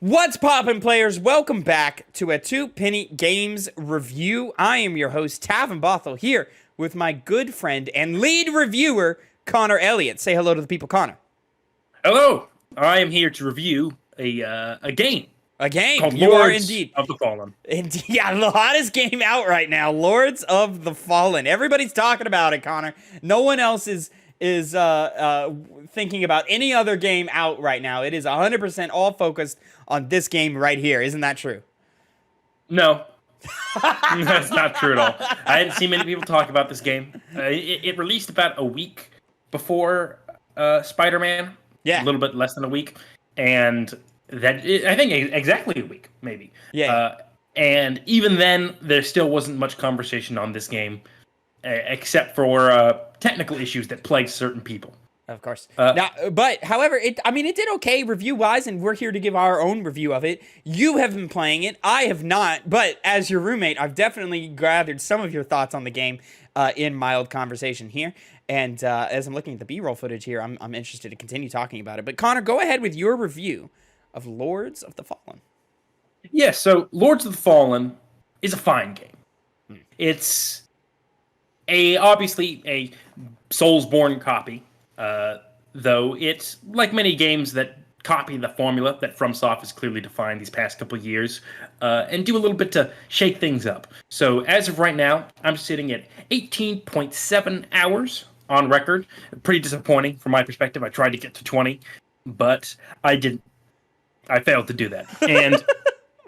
What's poppin', players? Welcome back to a Two Penny Games review. I am your host, Tavin Bothel, here with my good friend and lead reviewer, Connor Elliott. Say hello to the people, Connor. Hello, I am here to review a game A game. called You are Lords indeed. of the Fallen. Indeed. Yeah, the hottest game out right now, Lords of the Fallen. Everybody's talking about it, Connor. No one else is thinking about any other game out right now. It is 100% all focused on this game right here. Isn't that true? No, that's not true at all. I hadn't seen many people talk about this game. It released about a week before Spider-Man. Yeah. A little bit less than a week, and I think exactly a week, maybe. Yeah. And even then, there still wasn't much conversation on this game, except for technical issues that plagued certain people. Of course. However, it did okay review-wise, and we're here to give our own review of it. You have been playing it. I have not, but as your roommate, I've definitely gathered some of your thoughts on the game in mild conversation here. And as I'm looking at the B-roll footage here, I'm interested to continue talking about it. But Connor, go ahead with your review of Lords of the Fallen. Yes, so Lords of the Fallen is a fine game. It's obviously a Soulsborne copy. Though it's like many games that copy the formula that FromSoft has clearly defined these past couple of years, and do a little bit to shake things up. So as of right now, I'm sitting at 18.7 hours on record. Pretty disappointing from my perspective. I tried to get to 20, but I didn't. I failed to do that. And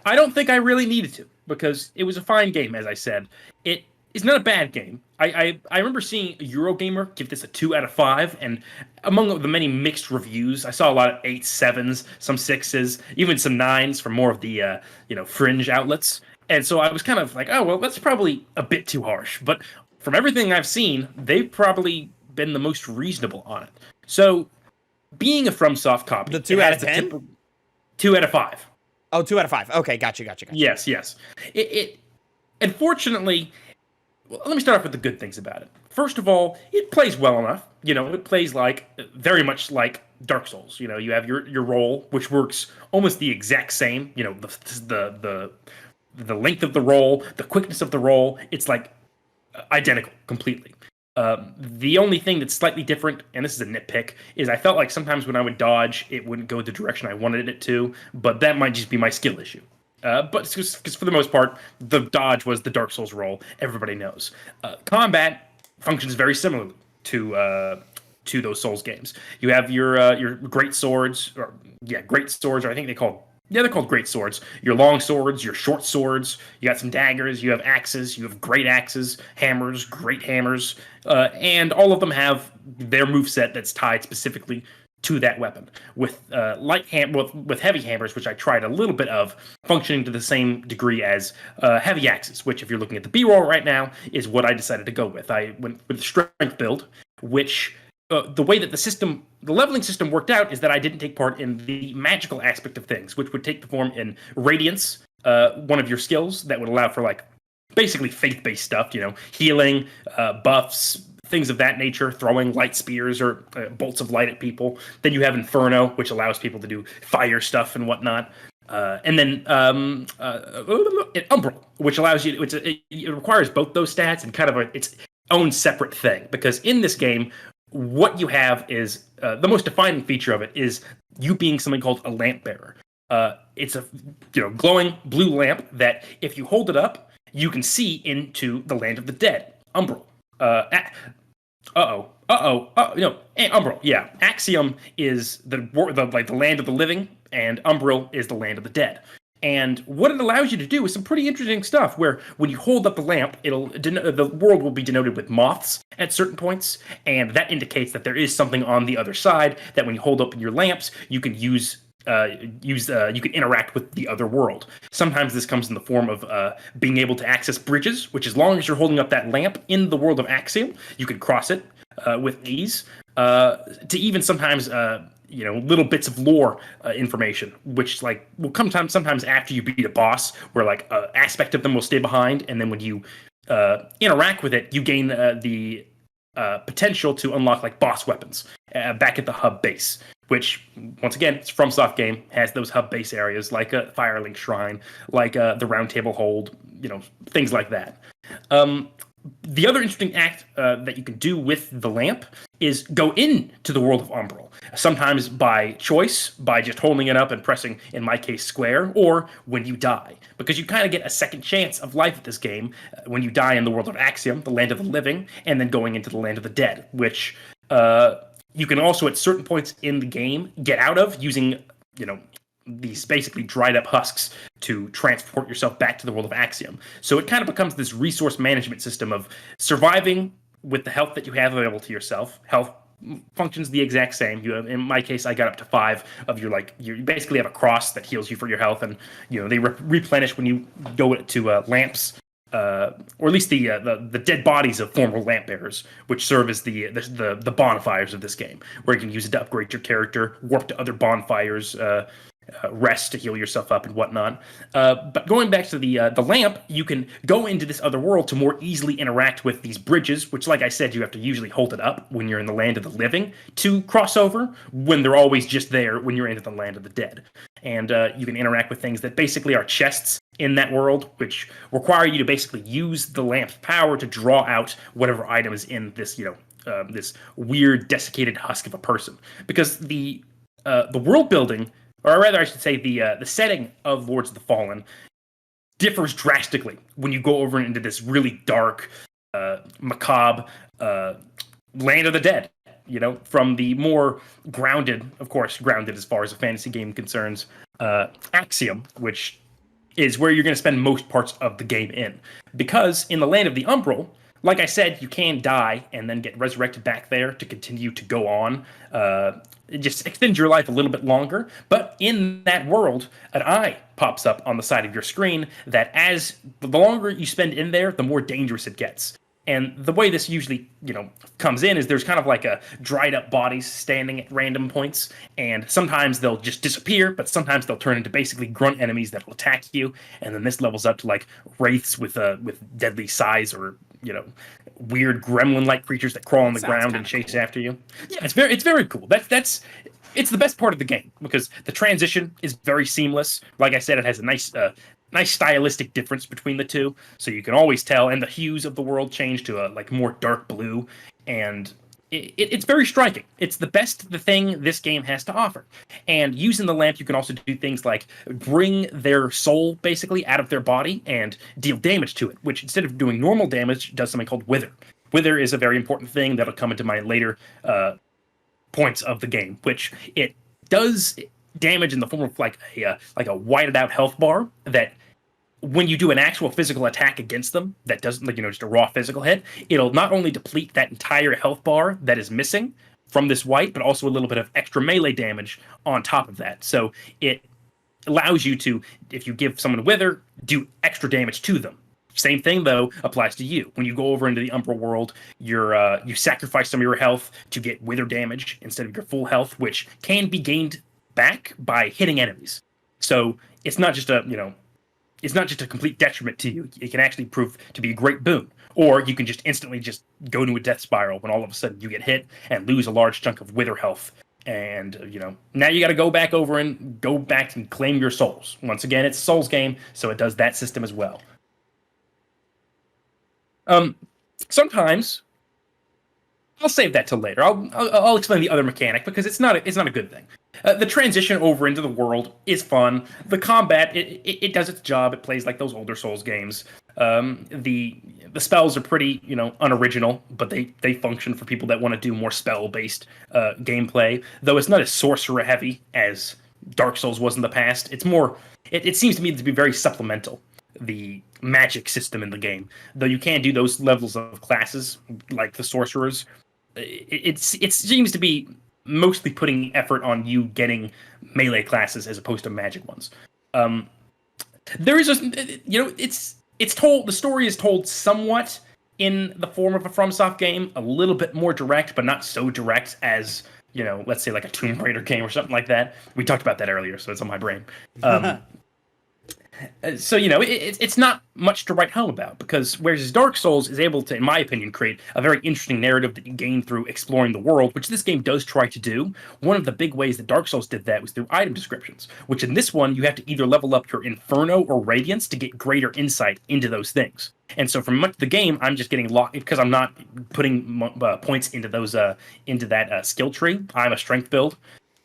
I don't think I really needed to, because it was a fine game, as I said. It is not a bad game. I remember seeing Eurogamer give this a 2 out of 5, and among the many mixed reviews, I saw a lot of 8s, 7s, some 6s, even some 9s from more of the fringe outlets. And so I was kind of like, oh, well, that's probably a bit too harsh. But from everything I've seen, they've probably been the most reasonable on it. So being a FromSoft copy, The 2 out of 10? 2 out of 5. Oh, 2 out of 5. Okay, gotcha. Yes. It unfortunately, well, let me start off with the good things about it. First of all, it plays well enough. It plays very much like Dark Souls. You have your roll, which works almost the exact same. The length of the roll, the quickness of the roll, it's like identical completely. The only thing that's slightly different, and this is a nitpick, is I felt like sometimes when I would dodge, it wouldn't go the direction I wanted it to, but that might just be my skill issue. But because for the most part, the dodge was the Dark Souls roll. Everybody knows. Combat functions very similarly to those Souls games. You have your great swords, great swords, or I think they're called great swords. Your long swords, your short swords. You got some daggers. You have axes. You have great axes, hammers, great hammers, and all of them have their moveset that's tied specifically to that weapon. With with heavy hammers, which I tried a little bit of, functioning to the same degree as heavy axes, which if you're looking at the B-roll right now, is what I decided to go with. I went with the strength build, which the way that the leveling system worked out is that I didn't take part in the magical aspect of things, which would take the form in Radiance, one of your skills that would allow for basically faith-based stuff, healing, buffs, things of that nature, throwing light spears or bolts of light at people. Then you have Inferno, which allows people to do fire stuff and whatnot. And then Umbral, which allows you, it requires both those stats and kind of its own separate thing. Because in this game, what you have is, the most defining feature of it is you being something called a lamp bearer. It's a glowing blue lamp that if you hold it up, you can see into the land of the dead. Umbral. Umbral. Yeah, Axiom is the land of the living, and Umbral is the land of the dead. And what it allows you to do is some pretty interesting stuff. Where when you hold up the lamp, the world will be denoted with moths at certain points, and that indicates that there is something on the other side. That when you hold up your lamps, you can you can interact with the other world. Sometimes this comes in the form of being able to access bridges, which as long as you're holding up that lamp in the world of Axiom, you can cross it with ease. To even sometimes little bits of lore information, which will come sometimes after you beat a boss, where aspect of them will stay behind, and then when you interact with it, you gain the potential to unlock boss weapons back at the hub base. which, once again, it's a FromSoft game, has those hub base areas like a Firelink Shrine, like the Round Table Hold, things like that. The other interesting act that you can do with the lamp is go into the world of Umbral. Sometimes by choice, by just holding it up and pressing, in my case, square, or when you die. Because you kind of get a second chance of life at this game when you die in the world of Axiom, the land of the living, and then going into the land of the dead, which you can also, at certain points in the game, get out of using, these basically dried up husks to transport yourself back to the world of Axiom. So it kind of becomes this resource management system of surviving with the health that you have available to yourself. Health functions the exact same. You have, in my case, I got up to 5 of your, you basically have a cross that heals you for your health, and they replenish when you go to lamps. Or at least the dead bodies of former lamp bearers, which serve as the bonfires of this game, where you can use it to upgrade your character, warp to other bonfires, rest to heal yourself up and whatnot. But going back to the lamp, you can go into this other world to more easily interact with these bridges, which, like I said, you have to usually hold it up when you're in the land of the living to cross over, when they're always just there when you're into the land of the dead. And you can interact with things that basically are chests in that world, which require you to basically use the lamp's power to draw out whatever item is in this, this weird desiccated husk of a person. Because the world building, or rather, I should say, the setting of Lords of the Fallen differs drastically when you go over into this really dark, macabre land of the dead. From the more grounded, of course, grounded as far as a fantasy game concerns, Axiom, which is where you're going to spend most parts of the game in. Because in the land of the Umbral, like I said, you can die and then get resurrected back there to continue to go on. It just extends your life a little bit longer. But in that world, an eye pops up on the side of your screen that as the longer you spend in there, the more dangerous it gets. And the way this usually, comes in is there's kind of like a dried up bodies standing at random points, and sometimes they'll just disappear, but sometimes they'll turn into basically grunt enemies that will attack you, and then this levels up to like wraiths with deadly size, or weird gremlin-like creatures that crawl on the ground and chase after you. Yeah, it's very cool. It's the best part of the game because the transition is very seamless. Like I said, it has a nice stylistic difference between the two, so you can always tell, and the hues of the world change to a more dark blue, and it's very striking. It's the thing this game has to offer. And using the lamp, you can also do things like bring their soul basically out of their body and deal damage to it, which instead of doing normal damage, does something called wither. Wither is a very important thing that'll come into my later points of the game, which it does damage in the form of like a whited out health bar that when you do an actual physical attack against them that doesn't just a raw physical hit, it'll not only deplete that entire health bar that is missing from this white, but also a little bit of extra melee damage on top of that. So it allows you to, if you give someone wither, do extra damage to them. Same thing though applies to you. When you go over into the Umbral world, you sacrifice some of your health to get wither damage instead of your full health, which can be gained back by hitting enemies. So it's not just a complete detriment to you. It can actually prove to be a great boon. Or you can just instantly just go to a death spiral when all of a sudden you get hit and lose a large chunk of wither health. And, now you got to go back and claim your souls. Once again, it's a Souls game, so it does that system as well. Sometimes I'll save that till later. I'll explain the other mechanic because it's not a good thing. The transition over into the world is fun. The combat it does its job. It plays like those older Souls games. The spells are pretty unoriginal, but they function for people that want to do more spell based gameplay. Though it's not as sorcerer heavy as Dark Souls was in the past. It's more. It seems to me to be very supplemental. The magic system in the game, though you can do those levels of classes like the sorcerers. It seems to be mostly putting effort on you getting melee classes as opposed to magic ones. There is it's told, the story is told somewhat in the form of a FromSoft game, a little bit more direct, but not so direct as let's say like a Tomb Raider game or something like that. We talked about that earlier, so it's on my brain. So it's not much to write home about, because whereas Dark Souls is able to, in my opinion, create a very interesting narrative that you gain through exploring the world, which this game does try to do. One of the big ways that Dark Souls did that was through item descriptions, which in this one you have to either level up your Inferno or Radiance to get greater insight into those things. And so for much of the game, I'm just getting locked because I'm not putting points into those into that skill tree. I'm a strength build.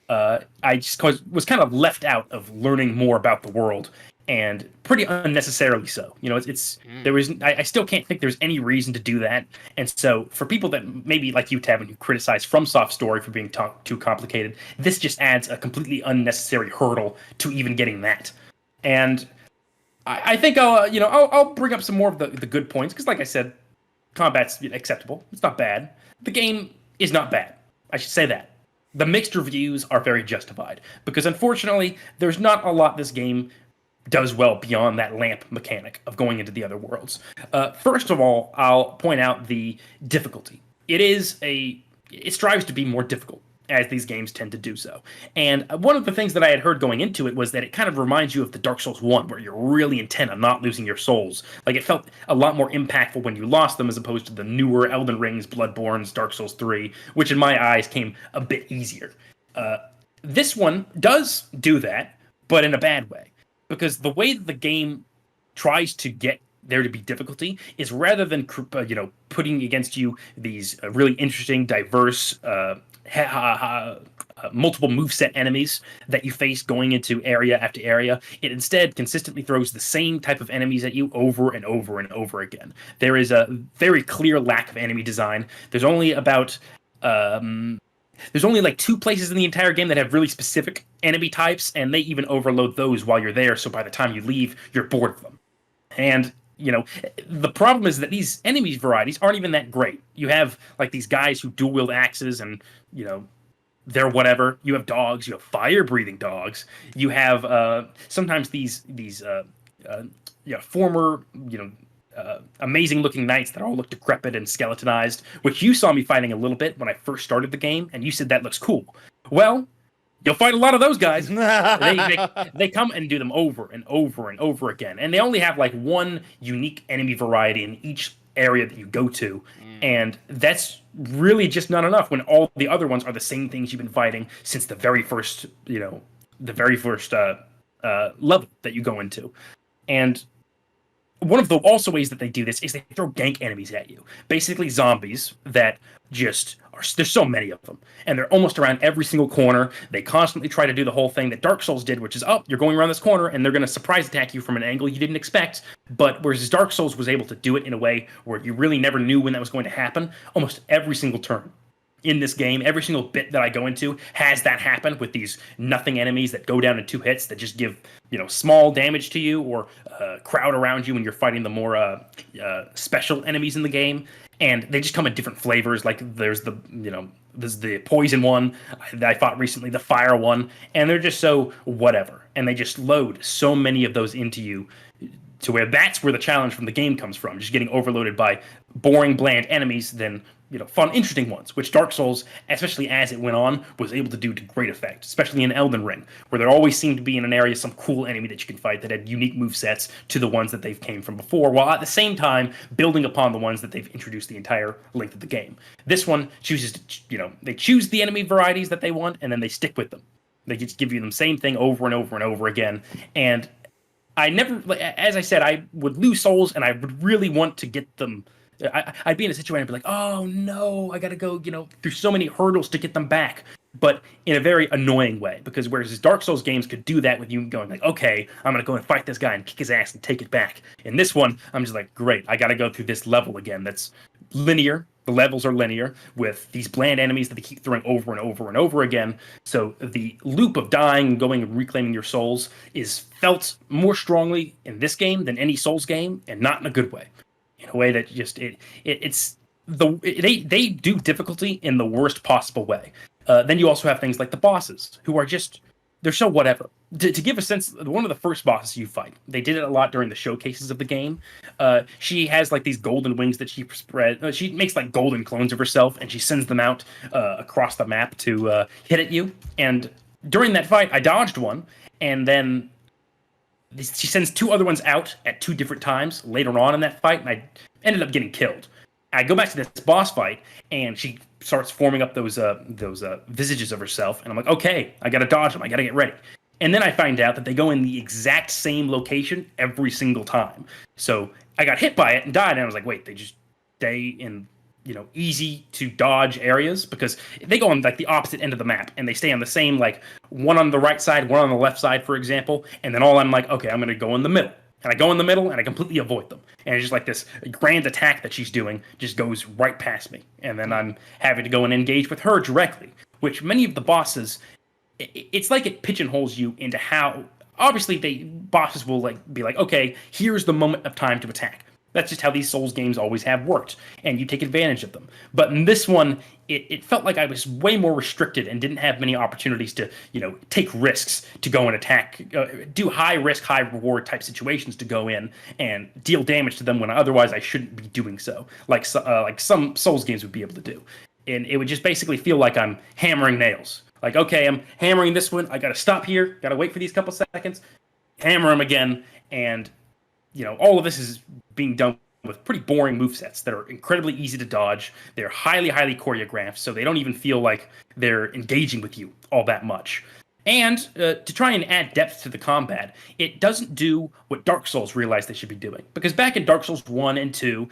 I just was kind of left out of learning more about the world, and pretty unnecessarily so. There was I still can't think there's any reason to do that. And so for people that maybe like you, Tavin, who criticize FromSoft story for being too complicated, this just adds a completely unnecessary hurdle to even getting that. And I think I'll bring up some more of the good points, because like I said, combat's acceptable. It's not bad. The game is not bad. I should say that. The mixed reviews are very justified, because unfortunately, there's not a lot this game does well beyond that lamp mechanic of going into the other worlds. First of all, I'll point out the difficulty. It strives to be more difficult, as these games tend to do so. And one of the things that I had heard going into it was that it kind of reminds you of the Dark Souls 1, where you're really intent on not losing your souls. Like, it felt a lot more impactful when you lost them, as opposed to the newer Elden Rings, Bloodborne's, Dark Souls 3, which in my eyes came a bit easier. This one does do that, but in a bad way. Because the way that the game tries to get there to be difficulty is, rather than putting against you these really interesting, diverse, multiple moveset enemies that you face going into area after area, it instead consistently throws the same type of enemies at you over and over and over again. There is a very clear lack of enemy design. There's only like 2 places in the entire game that have really specific enemy types, and they even overload those while you're there, so by the time you leave, you're bored of them. And, the problem is that these enemy varieties aren't even that great. You have, like, these guys who dual-wield axes, and, they're whatever. You have dogs, you have fire-breathing dogs. You have, sometimes these former, amazing-looking knights that all look decrepit and skeletonized, which you saw me fighting a little bit when I first started the game, and you said that looks cool. Well, you'll fight a lot of those guys. They come and do them over and over and over again, and they only have like one unique enemy variety in each area that you go to, and that's really just not enough when all the other ones are the same things you've been fighting since the very first level that you go into. And one of the also ways that they do this is they throw gank enemies at you. Basically zombies that just are, there's so many of them, and they're almost around every single corner. They constantly try to do the whole thing that Dark Souls did, which is, you're going around this corner, and they're going to surprise attack you from an angle you didn't expect. But whereas Dark Souls was able to do it in a way where you really never knew when that was going to happen, almost every single turn in this game, every single bit that I go into has that happen, with these nothing enemies that go down in 2 hits that just give small damage to you, or crowd around you when you're fighting the more special enemies in the game. And they just come in different flavors. Like there's the poison one that I fought recently, the fire one, and they're just so whatever. And they just load so many of those into you, to where that's where the challenge from the game comes from, just getting overloaded by boring, bland enemies than fun, interesting ones, which Dark Souls, especially as it went on, was able to do to great effect, especially in Elden Ring, where there always seemed to be in an area some cool enemy that you can fight that had unique movesets to the ones that they've came from before, while at the same time building upon the ones that they've introduced the entire length of the game. This one chooses to, they choose the enemy varieties that they want, and then they stick with them. They just give you the same thing over and over and over again, and I never, as I said, I would lose souls, and I would really want to get them. I'd be in a situation, I'd be like, oh no, I gotta go, through so many hurdles to get them back, but in a very annoying way, because whereas Dark Souls games could do that with you going like, okay, I'm gonna go and fight this guy and kick his ass and take it back. In this one, I'm just like, great, I gotta go through this level again that's linear. The levels are linear with these bland enemies that they keep throwing over and over and over again. So the loop of dying, going and reclaiming your souls is felt more strongly in this game than any Souls game, and not in a good way. In a way that just they do difficulty in the worst possible way. Then you also have things like the bosses, who are just, they're so whatever. To give a sense, one of the first bosses you fight, they did it a lot during the showcases of the game. She has like these golden wings that she spread. She makes like golden clones of herself, and she sends them out across the map to hit at you. And during that fight, I dodged one, and then she sends 2 other ones out at 2 different times later on in that fight, and I ended up getting killed. I go back to this boss fight, and she starts forming up those visages of herself, and I'm like, okay, I gotta dodge them, I gotta get ready. And then I find out that they go in the exact same location every single time. So I got hit by it and died, and I was like, wait, they just stay in easy to dodge areas, because they go on like the opposite end of the map, and they stay on the same, like one on the right side, one on the left side, for example. And then I'm like, okay, I'm gonna go in the middle. And I go in the middle and I completely avoid them. And it's just like this grand attack that she's doing just goes right past me. And then I'm having to go and engage with her directly, which many of the bosses, it's like it pigeonholes you into how, obviously bosses will be like, okay, here's the moment of time to attack. That's just how these Souls games always have worked, and you take advantage of them. But in this one, it felt like I was way more restricted and didn't have many opportunities to, take risks to go and attack, do high risk, high reward type situations to go in and deal damage to them when otherwise I shouldn't be doing so, like some Souls games would be able to do. And it would just basically feel like I'm hammering nails. Like, okay, I'm hammering this one. I got to stop here. Got to wait for these couple seconds. Hammer them again, and all of this is being done with pretty boring movesets that are incredibly easy to dodge. They're highly, highly choreographed, so they don't even feel like they're engaging with you all that much. And to try and add depth to the combat, it doesn't do what Dark Souls realized they should be doing. Because back in Dark Souls 1 and 2,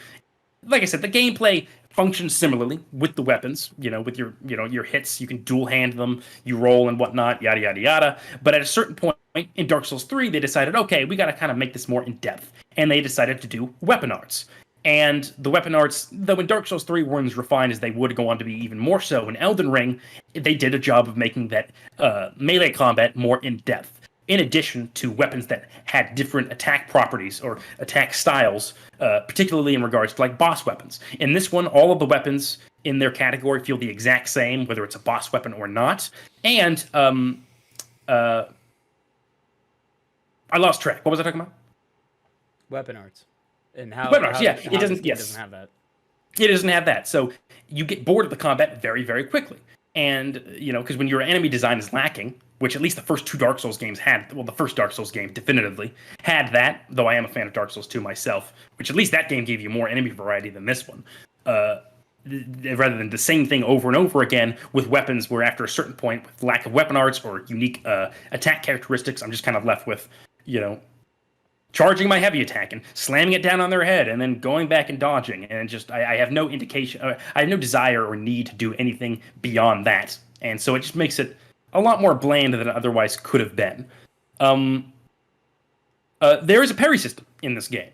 like I said, the gameplay functions similarly with the weapons. With your hits, you can dual hand them, you roll and whatnot, yada yada yada. But at a certain point in Dark Souls 3, they decided, okay, we got to kind of make this more in depth, and they decided to do weapon arts. And the weapon arts, though in Dark Souls 3 weren't as refined as they would go on to be even more so in Elden Ring, they did a job of making that melee combat more in depth. In addition to weapons that had different attack properties or attack styles, particularly in regards to like boss weapons. In this one, all of the weapons in their category feel the exact same, whether it's a boss weapon or not. And I lost track. What was I talking about? Weapon arts. And how weapon arts, yeah. It doesn't have that. It doesn't have that. So you get bored of the combat very, very quickly. And, because when your enemy design is lacking, which at least the first 2 Dark Souls games had, well, the first Dark Souls game definitively had that, though I am a fan of Dark Souls 2 myself, which at least that game gave you more enemy variety than this one. Rather than the same thing over and over again with weapons where after a certain point, with lack of weapon arts or unique attack characteristics, I'm just kind of left with, charging my heavy attack and slamming it down on their head and then going back and dodging. And just, I have no indication, I have no desire or need to do anything beyond that. And so it just makes it a lot more bland than it otherwise could have been. There is a parry system in this game.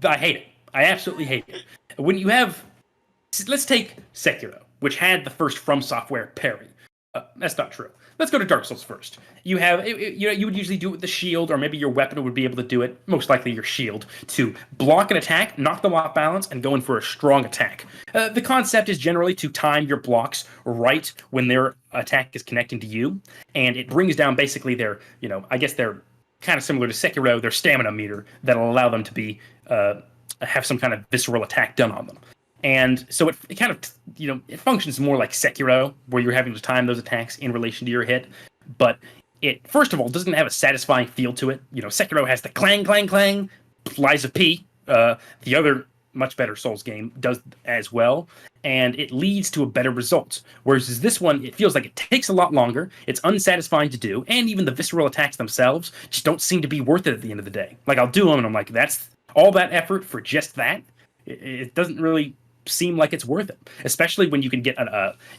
I hate it. I absolutely hate it. When you have, let's take Sekiro, which had the first From Software parry. That's not true. Let's go to Dark Souls first. You have, you would usually do it with the shield, or maybe your weapon would be able to do it, most likely your shield, to block an attack, knock them off balance, and go in for a strong attack. The concept is generally to time your blocks right when their attack is connecting to you, and it brings down basically their, I guess they're kind of similar to Sekiro, their stamina meter that'll allow them to be, have some kind of visceral attack done on them. And so it kind of, it functions more like Sekiro, where you're having to time those attacks in relation to your hit. But it, first of all, doesn't have a satisfying feel to it. Sekiro has the clang, clang, clang, Lies of P. The other much better Souls game does as well. And it leads to a better result. Whereas this one, it feels like it takes a lot longer. It's unsatisfying to do. And even the visceral attacks themselves just don't seem to be worth it at the end of the day. Like, I'll do them and I'm like, that's all that effort for just that? It doesn't really seem like it's worth it, especially when you can get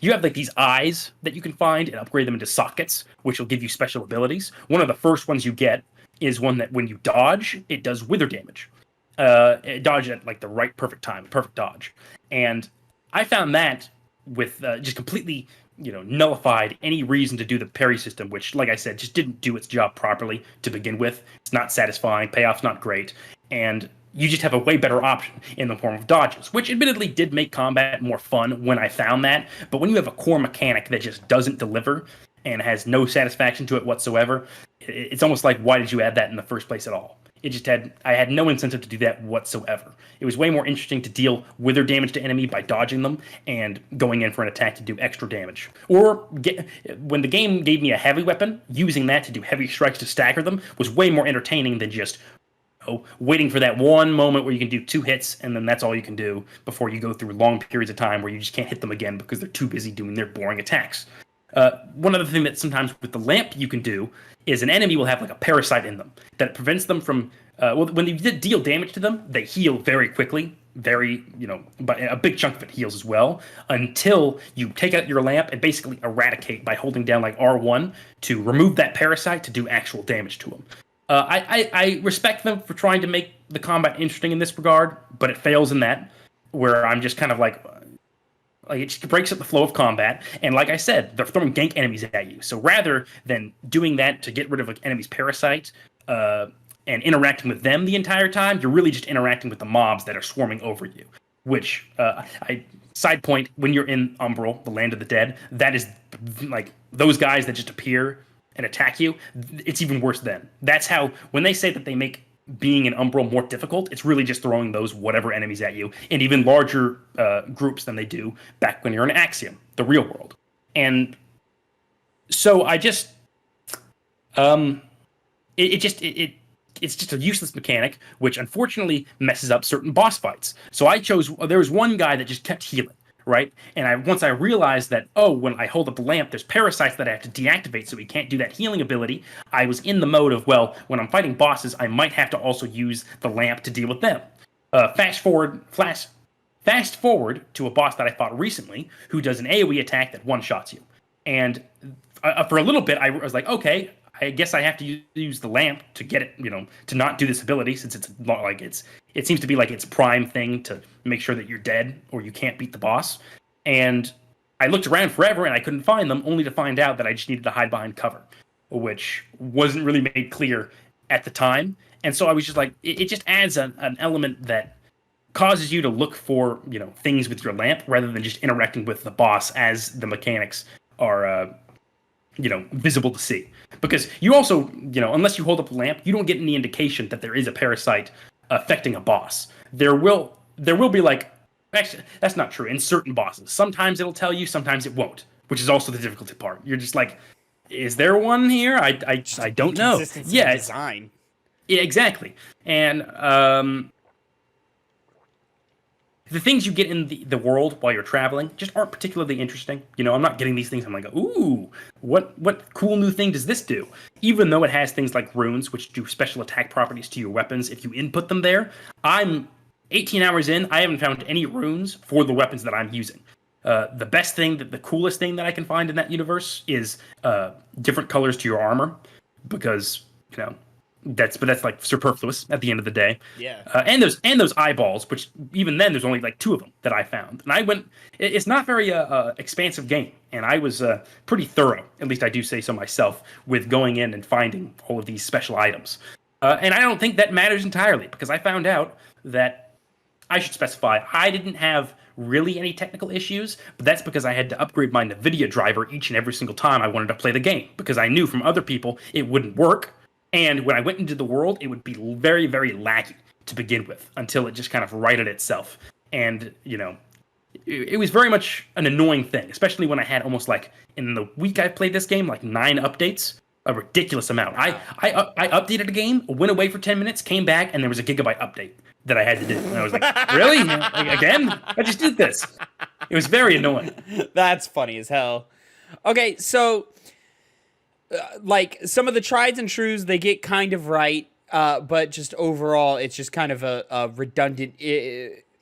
you have like these eyes that you can find and upgrade them into sockets, which will give you special abilities. One of the first ones you get is one that when you dodge, it does wither damage. Dodge at like the right perfect time, perfect dodge. And I found that with just completely nullified any reason to do the parry system, which, like I said, just didn't do its job properly to begin with. It's not satisfying, payoff's not great, and you just have a way better option in the form of dodges, which admittedly did make combat more fun when I found that. But when you have a core mechanic that just doesn't deliver and has no satisfaction to it whatsoever, it's almost like, why did you add that in the first place at all? I had no incentive to do that whatsoever. It was way more interesting to deal wither damage to enemy by dodging them and going in for an attack to do extra damage. Or when the game gave me a heavy weapon, using that to do heavy strikes to stagger them was way more entertaining than just waiting for that one moment where you can do 2 hits and then that's all you can do before you go through long periods of time where you just can't hit them again because they're too busy doing their boring attacks. One other thing that sometimes with the lamp you can do is an enemy will have like a parasite in them that prevents them from. When you deal damage to them, they heal very quickly. But a big chunk of it heals as well until you take out your lamp and basically eradicate by holding down like R1 to remove that parasite to do actual damage to them. I respect them for trying to make the combat interesting in this regard, but it fails in that where I'm just kind of like it just breaks up the flow of combat. And like I said, they're throwing gank enemies at you. So rather than doing that to get rid of like enemy's parasite and interacting with them the entire time, you're really just interacting with the mobs that are swarming over you. Which, side point, when you're in Umbral, the land of the dead, that is like those guys that just appear and attack you. It's even worse then. That's how, when they say that they make being an Umbral more difficult, it's really just throwing those whatever enemies at you in even larger groups than they do back when you're in Axiom, the real world. And so I just, it's just a useless mechanic, which unfortunately messes up certain boss fights. So there was one guy that just kept healing, right? And once I realized that, when I hold up the lamp, there's parasites that I have to deactivate so he can't do that healing ability, I was in the mode of, when I'm fighting bosses, I might have to also use the lamp to deal with them. Fast forward to a boss that I fought recently who does an AoE attack that one-shots you. And for a little bit, I was like, okay, I guess I have to use the lamp to get it, to not do this ability, since it's not like it seems to be like its prime thing to make sure that you're dead or you can't beat the boss. And I looked around forever and I couldn't find them, only to find out that I just needed to hide behind cover, which wasn't really made clear at the time. And so I was just like, it just adds an element that causes you to look for, things with your lamp rather than just interacting with the boss as the mechanics are, visible to see. Because you also, unless you hold up a lamp, you don't get any indication that there is a parasite affecting a boss. There will be actually, that's not true in certain bosses. Sometimes it'll tell you, sometimes it won't, which is also the difficulty part. You're just like, is there one here? I don't know. Yeah, design. Yeah, exactly. And the things you get in the world while you're traveling just aren't particularly interesting. I'm not getting these things. I'm like, ooh, what cool new thing does this do? Even though it has things like runes, which do special attack properties to your weapons if you input them there. I'm 18 hours in. I haven't found any runes for the weapons that I'm using. The coolest thing that I can find in that universe is different colors to your armor, because that's like superfluous at the end of the day. Yeah. And those eyeballs, which even then there's only like 2 of them that I found. And I went. It's not very expansive game, and I was pretty thorough. At least I do say so myself with going in and finding all of these special items. And I don't think that matters entirely, because I found out that I should specify I didn't have really any technical issues, but that's because I had to upgrade my NVIDIA driver each and every single time I wanted to play the game, because I knew from other people it wouldn't work. And when I went into the world, it would be very, very laggy to begin with until it just kind of righted itself. And, it was very much an annoying thing, especially when I had almost like, in the week I played this game, like 9 updates, a ridiculous amount. I updated a game, went away for 10 minutes, came back, and there was a gigabyte update that I had to do. And I was like, really? Again? I just did this. It was very annoying. That's funny as hell. Okay, so some of the trieds and trues they get kind of right, but just overall it's just kind of a redundant,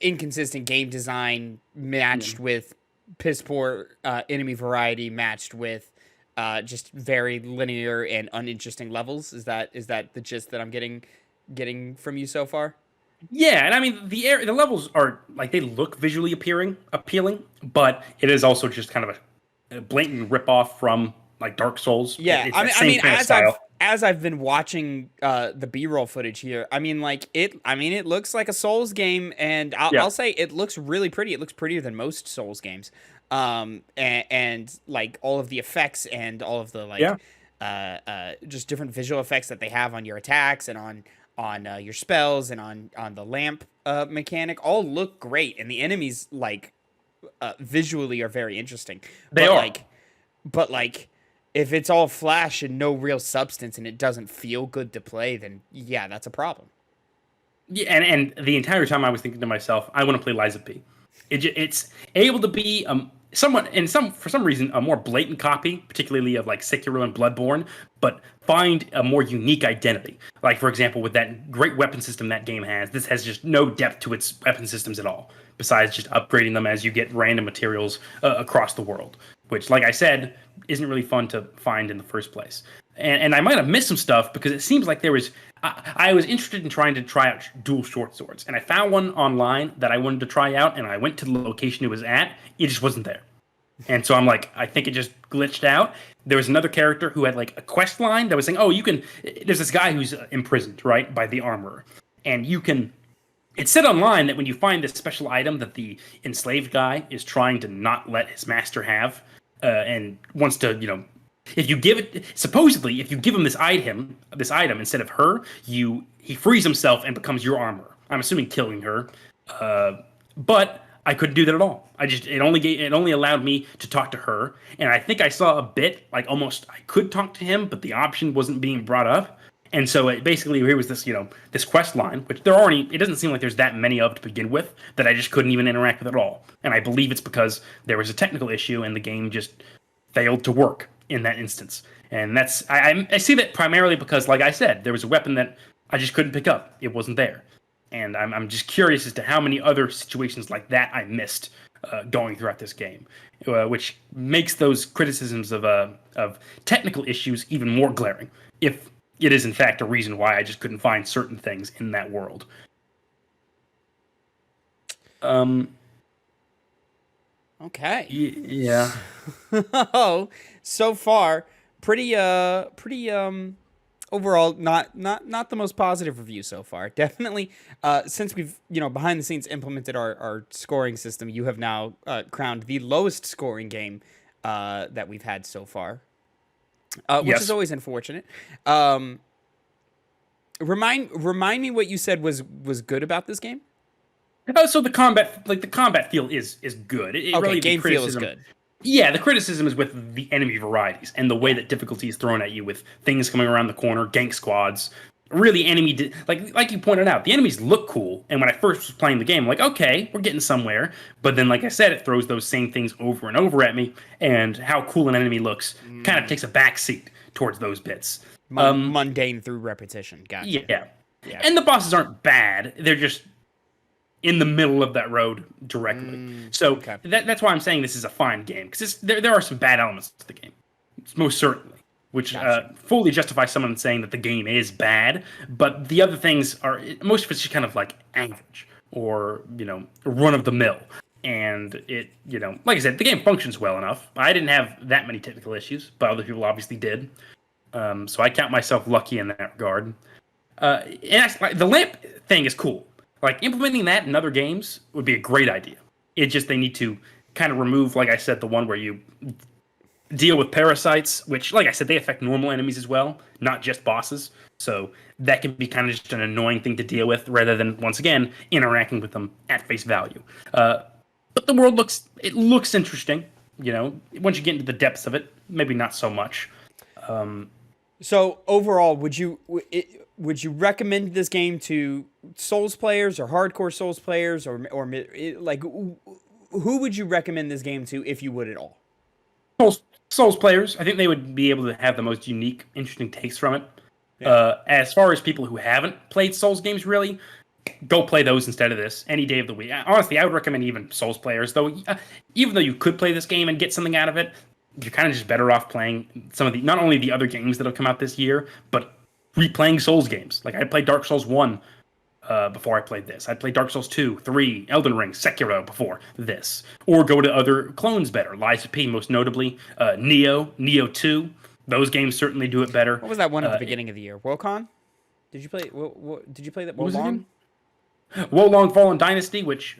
inconsistent game design matched with piss poor enemy variety matched with just very linear and uninteresting levels. Is that the gist that I'm getting from you so far? Yeah, and I mean the levels are like, they look visually appealing, but it is also just kind of a blatant ripoff from like Dark Souls. Yeah, as I've been watching the B-roll footage here, it looks like a Souls game, and I'll say it looks really pretty. It looks prettier than most Souls games. And like all of the effects and all of the just different visual effects that they have on your attacks and your spells and on the lamp mechanic all look great, and the enemies like visually are very interesting. They are. But like, if it's all flash and no real substance and it doesn't feel good to play, then yeah, that's a problem. Yeah, and the entire time I was thinking to myself, I want to play Liza P. It's able to be somewhat, for some reason, a more blatant copy, particularly of like Sekiro and Bloodborne, but find a more unique identity. Like, for example, with that great weapon system that game has, this has just no depth to its weapon systems at all, besides just upgrading them as you get random materials across the world, which, like I said, isn't really fun to find in the first place. And I might have missed some stuff because it seems like there was. I was interested in trying to try out dual short swords, and I found one online that I wanted to try out, and I went to the location it was at. It just wasn't there. And so I'm like, I think it just glitched out. There was another character who had like a quest line that was saying, oh, you can. There's this guy who's imprisoned, right, by the armorer, and you can. It said online that when you find this special item that the enslaved guy is trying to not let his master have, and wants to, if you give it, supposedly, if you give him this item instead of her, he frees himself and becomes your armor. I'm assuming killing her, but I couldn't do that at all. It only allowed me to talk to her, and I think I saw a bit like almost I could talk to him, but the option wasn't being brought up. And so here was this, this quest line, which it doesn't seem like there's that many of to begin with, that I just couldn't even interact with at all. And I believe it's because there was a technical issue and the game just failed to work in that instance. And I see that primarily because, like I said, there was a weapon that I just couldn't pick up. It wasn't there. And I'm just curious as to how many other situations like that I missed going throughout this game, which makes those criticisms of technical issues even more glaring, if it is in fact a reason why I just couldn't find certain things in that world. Okay. Yeah. Oh, so far, pretty overall not the most positive review so far. Definitely, since we've behind the scenes implemented our scoring system, you have now crowned the lowest scoring game that we've had so far, which is always unfortunate. Remind me what you said was good about this game. Oh, so the combat feel is good. Okay, really, game feel is good. Yeah, the criticism is with the enemy varieties and the way that difficulty is thrown at you with things coming around the corner, gank squads. Really, like you pointed out, the enemies look cool. And when I first was playing the game, I'm like, okay, we're getting somewhere. But then, like I said, it throws those same things over and over at me. And how cool an enemy looks kind of takes a backseat towards those bits. Mundane through repetition. Gotcha. Yeah. And the bosses aren't bad. They're just in the middle of that road directly. So okay. That's why I'm saying this is a fine game, because there are some bad elements to the game, most certainly, which gotcha. Fully justify someone saying that the game is bad. But the other things are, most of it's just kind of like average or run of the mill. And it, like I said, the game functions well enough. I didn't have that many technical issues, but other people obviously did. So I count myself lucky in that regard. And the lamp thing is cool. Like, implementing that in other games would be a great idea. It just, they need to kind of remove, like I said, the one where you deal with parasites, which, like I said, they affect normal enemies as well, not just bosses. So that can be kind of just an annoying thing to deal with, rather than, once again, interacting with them at face value. But the world looks interesting, once you get into the depths of it, maybe not so much. So overall, would you recommend this game to Souls players or hardcore Souls players, or like who would you recommend this game to, if you would at all? Souls players. I think they would be able to have the most unique, interesting takes from it. Yeah. As far as people who haven't played Souls games, really, go play those instead of this any day of the week. Honestly, I would recommend even Souls players, though. Even though you could play this game and get something out of it, you're kind of just better off playing some of not only the other games that have come out this year, but replaying Souls games. Like, I played Dark Souls 1 before I played this. I played Dark Souls 2, 3, Elden Ring, Sekiro before this. Or go to other clones better. Liza P, most notably. Neo 2. Those games certainly do it better. What was that one at the beginning of the year? Worldcon? Did you play that? Wolong? Wolong Fallen Dynasty, which,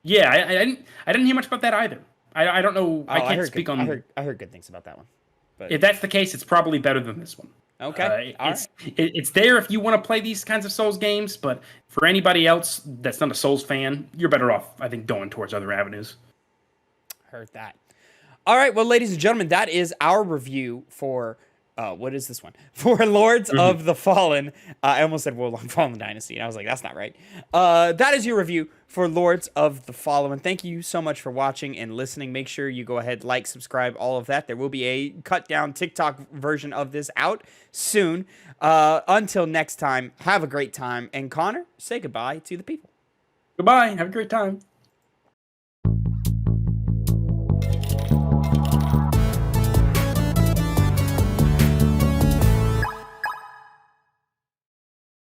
yeah, I didn't hear much about that either. I don't know. I can't speak on. I heard good things about that one. But if that's the case, it's probably better than this one. Okay. All right. It's there if you want to play these kinds of Souls games, but for anybody else that's not a Souls fan, you're better off, I think, going towards other avenues. Heard that. All right. Well, ladies and gentlemen, that is our review for. What is this one? For Lords of the Fallen. I almost said World of Fallen Dynasty, and I was like, that's not right. That is your review for Lords of the Fallen. Thank you so much for watching and listening. Make sure you go ahead, like, subscribe, all of that. There will be a cut down TikTok version of this out soon. Until next time, have a great time. And Connor, say goodbye to the people. Goodbye. Have a great time.